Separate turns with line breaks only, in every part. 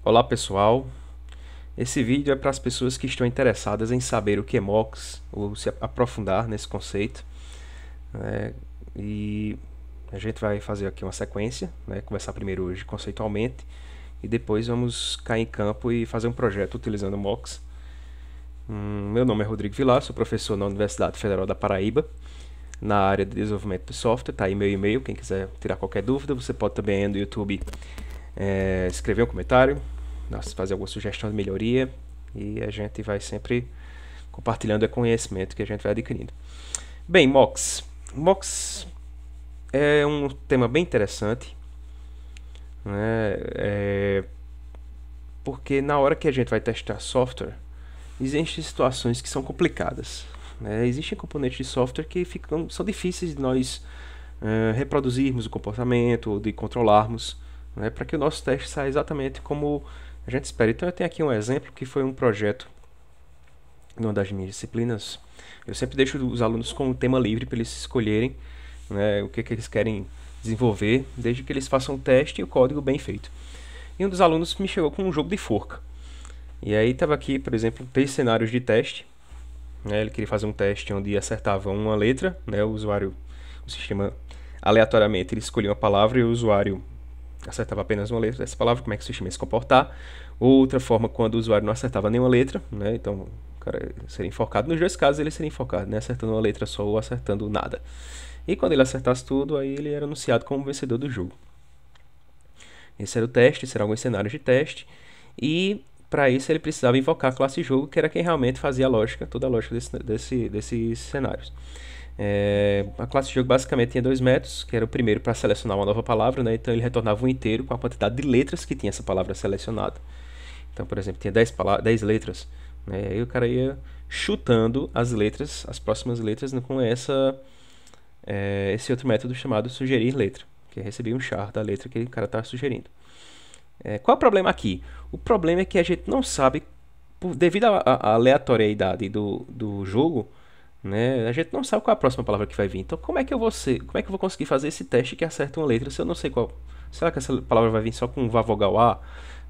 Olá pessoal, esse vídeo é para as pessoas que estão interessadas em saber o que é mocks ou se aprofundar nesse conceito, né? E a gente vai fazer aqui uma sequência, né? Começar primeiro hoje conceitualmente e depois vamos cair em campo e fazer um projeto utilizando mocks. Meu nome é Rodrigo Vilar, sou professor na Universidade Federal da Paraíba, na área de desenvolvimento de software. Tá aí meu e-mail, quem quiser tirar qualquer dúvida, você pode também no YouTube escrever um comentário, fazer alguma sugestão de melhoria, e a gente vai sempre compartilhando o conhecimento que a gente vai adquirindo. Bem, mocks. Mocks é um tema bem interessante, né? Porque na hora que a gente vai testar software, existem situações que são complicadas, né? Existem componentes de software que são difíceis de nós reproduzirmos o comportamento ou de controlarmos, né, para que o nosso teste saia exatamente como a gente espera. Então eu tenho aqui um exemplo que foi um projeto numa das minhas disciplinas. Eu sempre deixo os alunos com um tema livre para eles escolherem, né, o que eles querem desenvolver, desde que eles façam o teste e o código bem feito. E um dos alunos me chegou com um jogo de forca. E aí estava aqui, por exemplo, 3 cenários de teste. Né, ele queria fazer um teste onde acertava uma letra, né, o sistema aleatoriamente ele escolhia uma palavra e o usuário acertava apenas uma letra dessa palavra, como é que o sistema ia se comportar. Outra forma, quando o usuário não acertava nenhuma letra, né, então o cara seria enforcado. Nos dois casos ele seria enforcado, né, acertando uma letra só ou acertando nada. E quando ele acertasse tudo, aí ele era anunciado como vencedor do jogo. Esse era o teste, serão alguns cenários de teste. E para isso ele precisava invocar a classe jogo, que era quem realmente fazia a lógica, toda a lógica desses cenários. A classe jogo basicamente tinha 2 métodos, que era o primeiro para selecionar uma nova palavra, né? Então ele retornava um inteiro com a quantidade de letras que tinha essa palavra selecionada. Então, por exemplo, tinha 10 letras, né? Aí o cara ia chutando as letras, as próximas letras, com esse outro método chamado sugerir letra, que recebia um char da letra que o cara estava sugerindo. Qual é o problema aqui? O problema é que a gente não sabe, devido à aleatoriedade do jogo, né, a gente não sabe qual é a próxima palavra que vai vir. Então, como é que eu vou conseguir fazer esse teste que acerta uma letra se eu não sei qual? Será que essa palavra vai vir só com vá vogal A?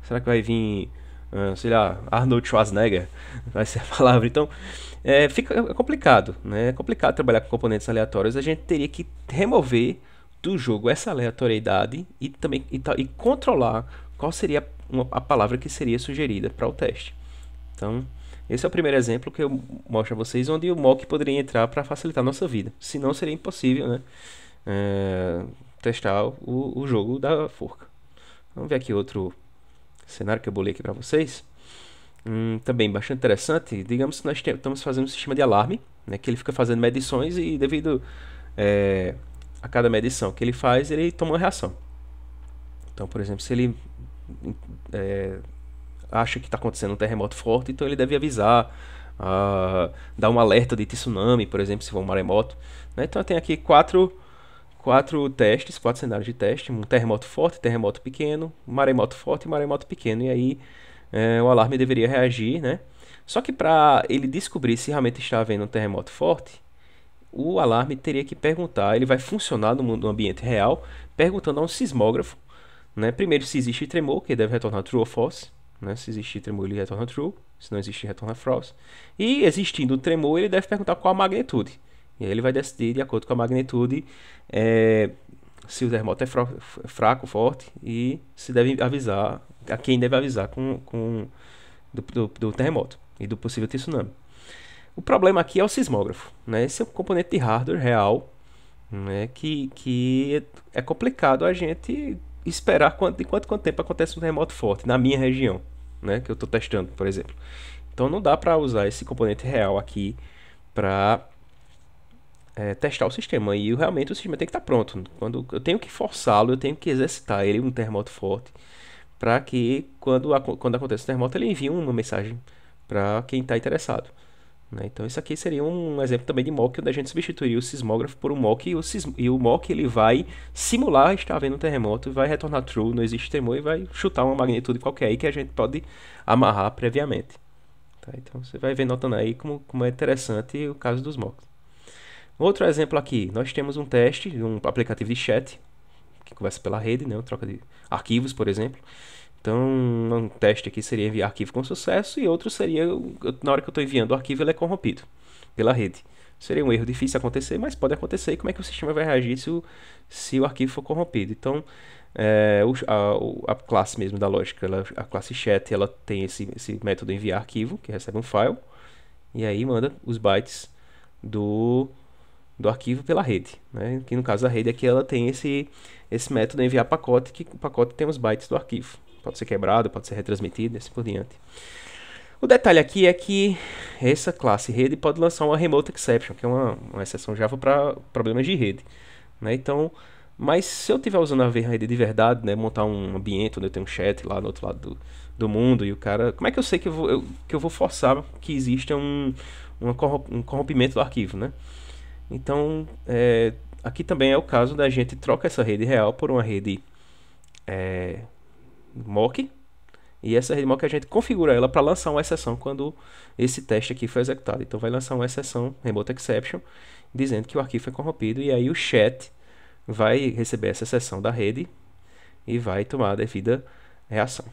Será que vai vir, sei lá, Arnold Schwarzenegger? Vai ser a palavra. Então, fica complicado, né? É complicado trabalhar com componentes aleatórios. A gente teria que remover do jogo essa aleatoriedade e também e controlar qual seria a palavra que seria sugerida para o teste. Então, esse é o primeiro exemplo que eu mostro a vocês, onde o mock poderia entrar para facilitar a nossa vida. Senão seria impossível, né, testar o jogo da forca. Vamos ver aqui outro cenário que eu bolei aqui para vocês. Também bastante interessante. Digamos que nós estamos fazendo um sistema de alarme, né, que ele fica fazendo medições e devido a cada medição que ele faz, ele toma uma reação. Então, por exemplo, se ele acha que está acontecendo um terremoto forte, então ele deve avisar, dar um alerta de tsunami, por exemplo, se for um maremoto. Né? Então eu tenho aqui quatro testes, 4 cenários de teste: um terremoto forte, terremoto pequeno, maremoto forte e maremoto pequeno. E aí o alarme deveria reagir, né? Só que para ele descobrir se realmente está havendo um terremoto forte, o alarme teria que perguntar, ele vai funcionar no ambiente real, perguntando a um sismógrafo, né? Primeiro, se existe tremor, que deve retornar true ou false. Né? Se existir tremor, ele retorna true. Se não existir, retorna false. E existindo tremor, ele deve perguntar qual a magnitude. E aí ele vai decidir de acordo com a magnitude se o terremoto é fraco, forte, e se deve avisar, a quem deve avisar do terremoto e do possível tsunami. O problema aqui é o sismógrafo. Né? Esse é um componente de hardware real, né? que é complicado a gente esperar quanto tempo acontece um terremoto forte na minha região, né, que eu estou testando, por exemplo. Então não dá para usar esse componente real aqui para testar o sistema. E realmente o sistema tem que estar pronto. Quando eu tenho que forçá-lo, eu tenho que exercitar ele um terremoto forte, para que quando acontece o terremoto ele envie uma mensagem para quem está interessado. Né? Então isso aqui seria um exemplo também de mock, onde a gente substituiria o sismógrafo por um mock, e o mock ele vai simular estar havendo um terremoto, vai retornar true, não existe tremor, e vai chutar uma magnitude qualquer aí que a gente pode amarrar previamente. Tá? Então você vai ver, notando aí como é interessante o caso dos mocks. Outro exemplo aqui, nós temos um teste de um aplicativo de chat, que conversa pela rede, né? Uma troca de arquivos, por exemplo. Então, um teste aqui seria enviar arquivo com sucesso e outro seria, na hora que eu estou enviando o arquivo, ele é corrompido pela rede. Seria um erro difícil de acontecer, mas pode acontecer. E como é que o sistema vai reagir se o arquivo for corrompido? Então, a classe mesmo da lógica, a classe chat, ela tem esse método enviar arquivo, que recebe um file, e aí manda os bytes do arquivo pela rede, né? Que no caso da rede aqui ela tem esse método enviar pacote, que o pacote tem os bytes do arquivo. Pode ser quebrado, pode ser retransmitido e assim por diante. O detalhe aqui é que essa classe rede pode lançar uma remote exception, que é uma exceção Java para problemas de rede, né? Então, mas se eu estiver usando a rede de verdade, né, montar um ambiente onde eu tenho um chat lá no outro lado do mundo e o cara, como é que eu sei que eu vou forçar que exista um corrompimento do arquivo, né? Então, aqui também é o caso da gente troca essa rede real por uma rede mock. E essa rede mock a gente configura ela para lançar uma exceção quando esse teste aqui foi executado. Então vai lançar uma exceção, remote exception, dizendo que o arquivo foi corrompido. E aí o chat vai receber essa exceção da rede e vai tomar a devida reação.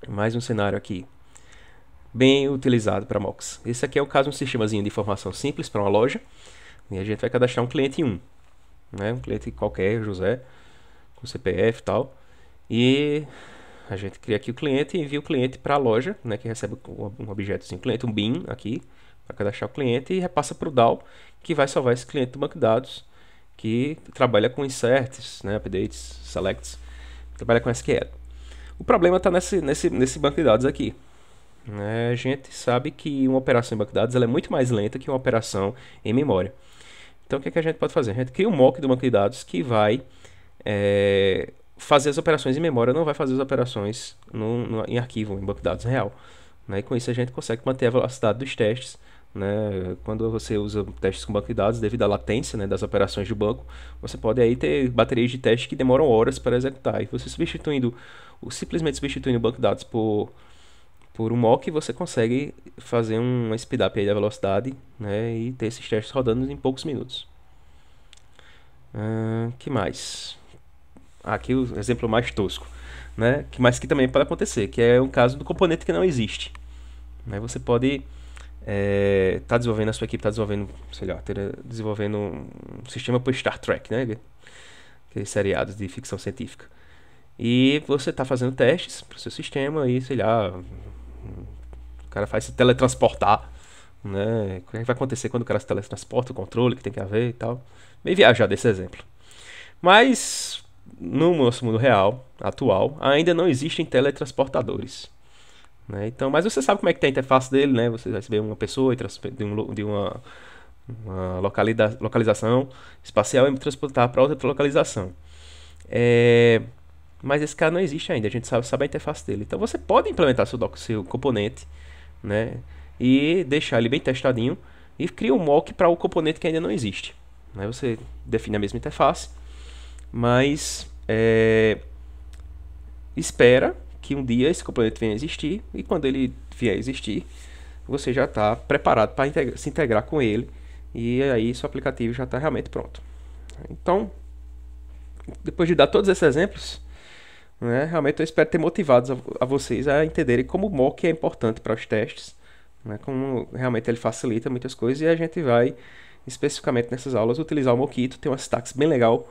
Mais um cenário aqui bem utilizado para mocks. Esse aqui é o caso de um sistemazinho de informação simples para uma loja. E a gente vai cadastrar um cliente 1, né? Um cliente qualquer, José, com CPF e tal. E a gente cria aqui o cliente e envia o cliente para a loja, né? Que recebe um objeto assim, cliente, um bin aqui, para cadastrar o cliente e repassa para o DAO, que vai salvar esse cliente do banco de dados, que trabalha com inserts, né? Updates, selects, trabalha com SQL. O problema está nesse banco de dados aqui. A gente sabe que uma operação em banco de dados ela é muito mais lenta que uma operação em memória. Então o que a gente pode fazer? A gente cria um mock do banco de dados que vai fazer as operações em memória, não vai fazer as operações em arquivo, em banco de dados real. Né? E com isso a gente consegue manter a velocidade dos testes. Né? Quando você usa testes com banco de dados, devido à latência, né, das operações do banco, você pode aí ter baterias de testes que demoram horas para executar. E você simplesmente substituindo o banco de dados por um mock, você consegue fazer uma speedup aí da velocidade, né, e ter esses testes rodando em poucos minutos. Que mais? Aqui o exemplo mais tosco, né? Mas que também pode acontecer, que é um caso do componente que não existe. Né? Você pode tá desenvolvendo, a sua equipe está desenvolvendo, sei lá, desenvolvendo um sistema para Star Trek, né? Aqueles seriados de ficção científica. E você está fazendo testes para o seu sistema e, sei lá, o cara faz se teletransportar, né? O que vai acontecer quando o cara se teletransporta, o controle que tem que haver e tal. Bem viajado esse exemplo. Mas no nosso mundo real, atual, ainda não existem teletransportadores. Né? Então, mas você sabe como é que tem a interface dele, né? Você vai receber uma pessoa de uma localização espacial e transportar para outra localização. Mas esse cara não existe ainda, a gente sabe a interface dele. Então você pode implementar seu componente, né? E deixar ele bem testadinho e cria um mock para o componente que ainda não existe. Né? Você define a mesma interface, mas espera que um dia esse componente venha a existir, e quando ele vier a existir, você já está preparado para se integrar com ele, e aí seu aplicativo já está realmente pronto. Então, depois de dar todos esses exemplos, né, realmente eu espero ter motivado a vocês a entenderem como o mock é importante para os testes, né, como realmente ele facilita muitas coisas, e a gente vai especificamente nessas aulas utilizar o Mockito. Tem uma syntaxe bem legal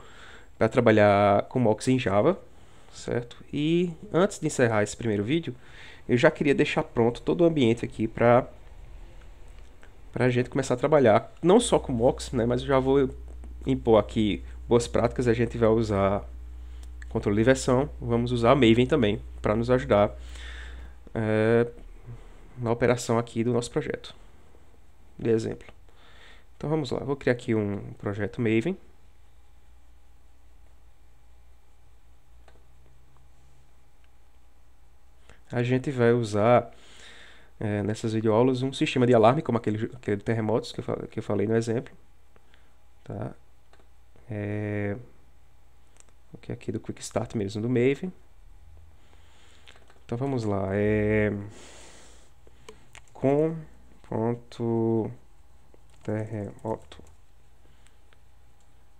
para trabalhar com mocks em Java, certo? E antes de encerrar esse primeiro vídeo, eu já queria deixar pronto todo o ambiente aqui para a gente começar a trabalhar, não só com mocks, né, mas eu já vou impor aqui boas práticas. A gente vai usar controle de versão, vamos usar a Maven também para nos ajudar na operação aqui do nosso projeto, de exemplo. Então vamos lá, vou criar aqui um projeto Maven. A gente vai usar nessas videoaulas um sistema de alarme, como aquele de terremotos que eu falei no exemplo. Tá? Aqui do Quick Start mesmo, do Maven. Então vamos lá. com.terremoto.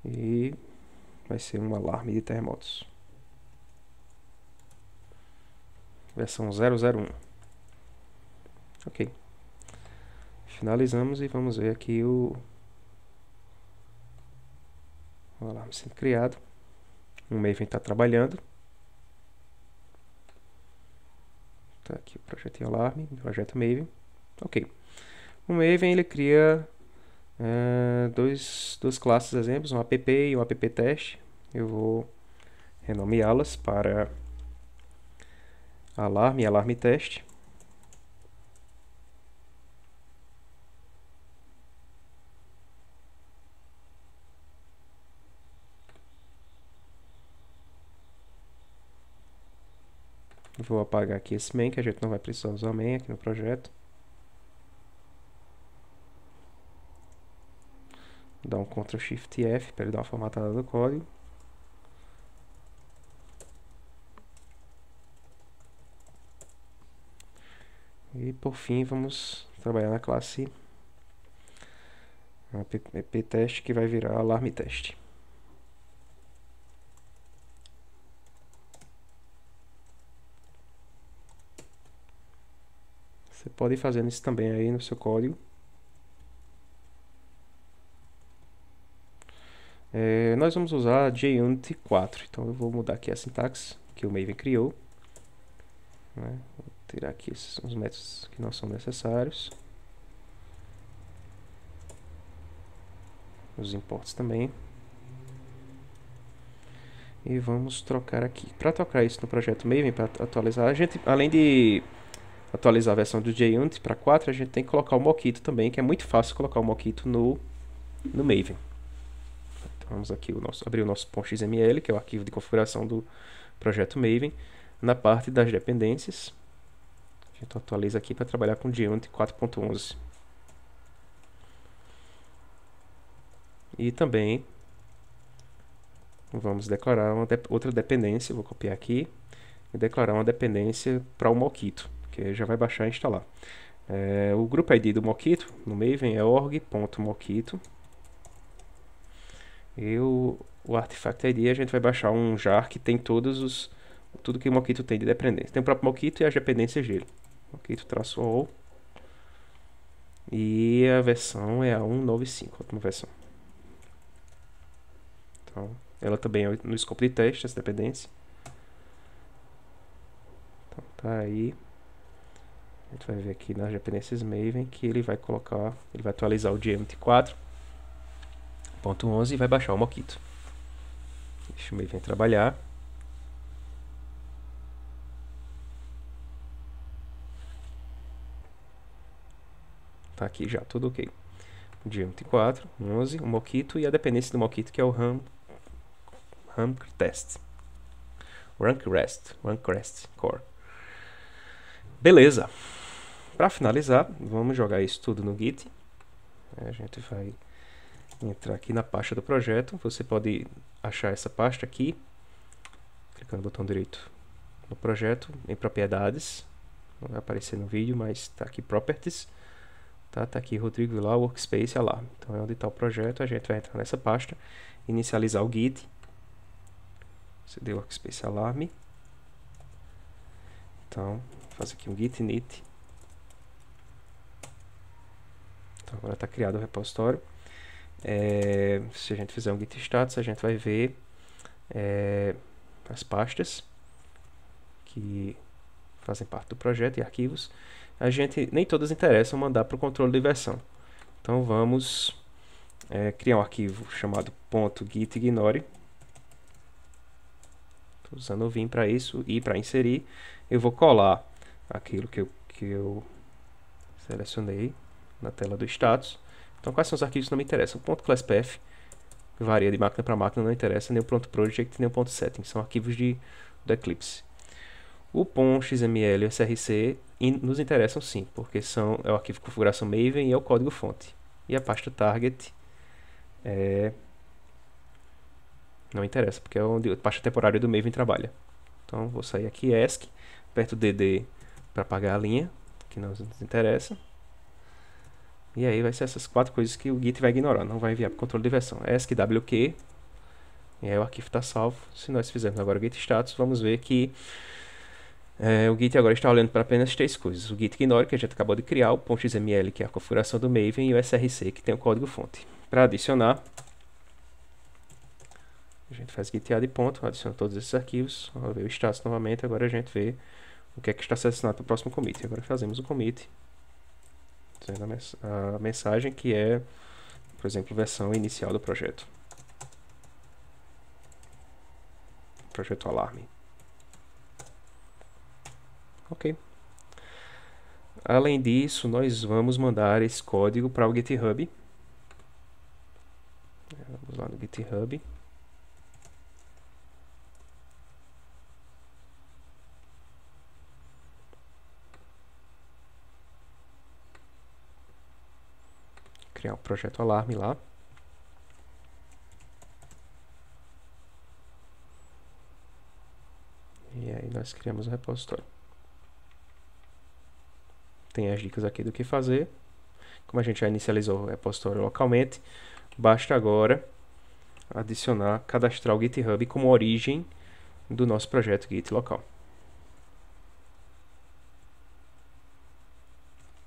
E vai ser um alarme de terremotos. versão 001. Ok. Finalizamos e vamos ver aqui o alarme sendo criado. O Maven está trabalhando. Tá aqui o projeto em alarme, projeto Maven. Ok. O Maven ele cria duas classes exemplos, um app e um app teste. Eu vou renomeá-las para alarme e alarme teste. Vou apagar aqui esse main, que a gente não vai precisar usar o main aqui no projeto. Dar um Ctrl Shift F para ele dar uma formatada no código. E por fim vamos trabalhar na classe app teste, que vai virar alarme teste. Você pode ir fazendo isso também aí no seu código. Nós vamos usar JUnit 4, então eu vou mudar aqui a sintaxe que o Maven criou. Vou tirar aqui os métodos que não são necessários. Os imports também. E vamos trocar aqui. Para trocar isso no projeto Maven, para atualizar, a gente, além de atualizar a versão do JUnit para 4, a gente tem que colocar o Mockito também, que é muito fácil colocar o Mockito no Maven. Então vamos aqui abrir o nosso .xml, que é o arquivo de configuração do projeto Maven. Na parte das dependências, a gente atualiza aqui para trabalhar com JUnit 4.11. E também vamos declarar outra dependência. Vou copiar aqui e declarar uma dependência para o Mockito, que já vai baixar e instalar. O grupo ID do Mockito no Maven é org.mockito. E o Artifact ID a gente vai baixar um jar que tem tudo que o Mockito tem de dependência. Tem o próprio Mockito e as dependências dele. Mockito-all. E a versão é a 1.9.5, a última versão. Então, ela também é no escopo de teste, essa dependência. Então, tá aí. A gente vai ver aqui nas dependências Maven que ele vai atualizar o JUnit 4.11 e vai baixar o Mockito. Deixa o Maven trabalhar. Tá aqui já, tudo ok. O JUnit 4.11, o Mockito e a dependência do Mockito, que é o Rank-REST Core. Beleza. Para finalizar, vamos jogar isso tudo no Git. A gente vai entrar aqui na pasta do projeto. Você pode achar essa pasta aqui, clicando no botão direito no projeto, em propriedades. Não vai aparecer no vídeo, mas está aqui Properties. Tá aqui Rodrigo Vilar, Workspace, Alarme. Então é onde está o projeto. A gente vai entrar nessa pasta, inicializar o Git. CD Workspace Alarme. Então, faço aqui um git init. Então agora está criado o repositório. Se a gente fizer um git status, a gente vai ver as pastas que fazem parte do projeto e arquivos. Nem todas interessam mandar para o controle de versão. Então vamos criar um arquivo chamado .gitignore. Estou usando o Vim para isso, e para inserir eu vou colar aquilo que eu selecionei na tela do status. Então quais são os arquivos que não me interessam? O .classpath, que varia de máquina para máquina, não interessa, nem o .project, nem o .setting, são arquivos do Eclipse. O .xml e o src nos interessam sim, porque é o arquivo de configuração Maven e é o código fonte. E a pasta target não interessa, porque é onde a pasta temporária do Maven trabalha. Então vou sair aqui ESC, aperto o DD para apagar a linha, que não nos interessa. E aí vai ser essas quatro coisas que o Git vai ignorar, não vai enviar para o controle de versão. ESC WQ, e aí o arquivo está salvo. Se nós fizermos agora o git status, vamos ver que O Git agora está olhando para apenas três coisas. O Git ignore, que a gente acabou de criar, o .xml, que é a configuração do Maven, e o src, que tem o código-fonte. Para adicionar, a gente faz git add ponto, adiciona todos esses arquivos, vê o status novamente, agora a gente vê o que é que está selecionado para o próximo commit. Agora fazemos o commit, dizendo a mensagem que é, por exemplo, versão inicial do projeto. Projeto Alarme. Ok. Além disso, nós vamos mandar esse código para o GitHub. Vamos lá no GitHub. Criar um projeto Alarme lá. E aí nós criamos o repositório. Tem as dicas aqui do que fazer. Como a gente já inicializou o repositório localmente, basta agora adicionar, cadastrar o GitHub como origem do nosso projeto Git local.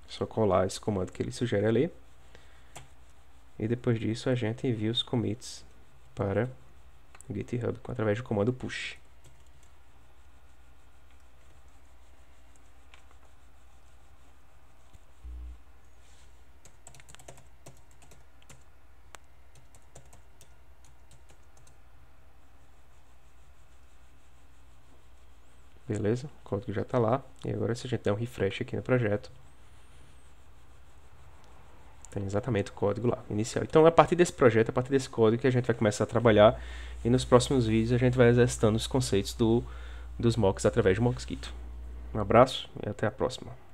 Só colar esse comando que ele sugere ali. E depois disso a gente envia os commits para o GitHub através do comando push. Beleza? O código já está lá. E agora se a gente der um refresh aqui no projeto, tem exatamente o código lá, inicial. Então, a partir desse projeto, a partir desse código que a gente vai começar a trabalhar. E nos próximos vídeos a gente vai exercitando os conceitos dos mocks através do Mockskito. Um abraço e até a próxima.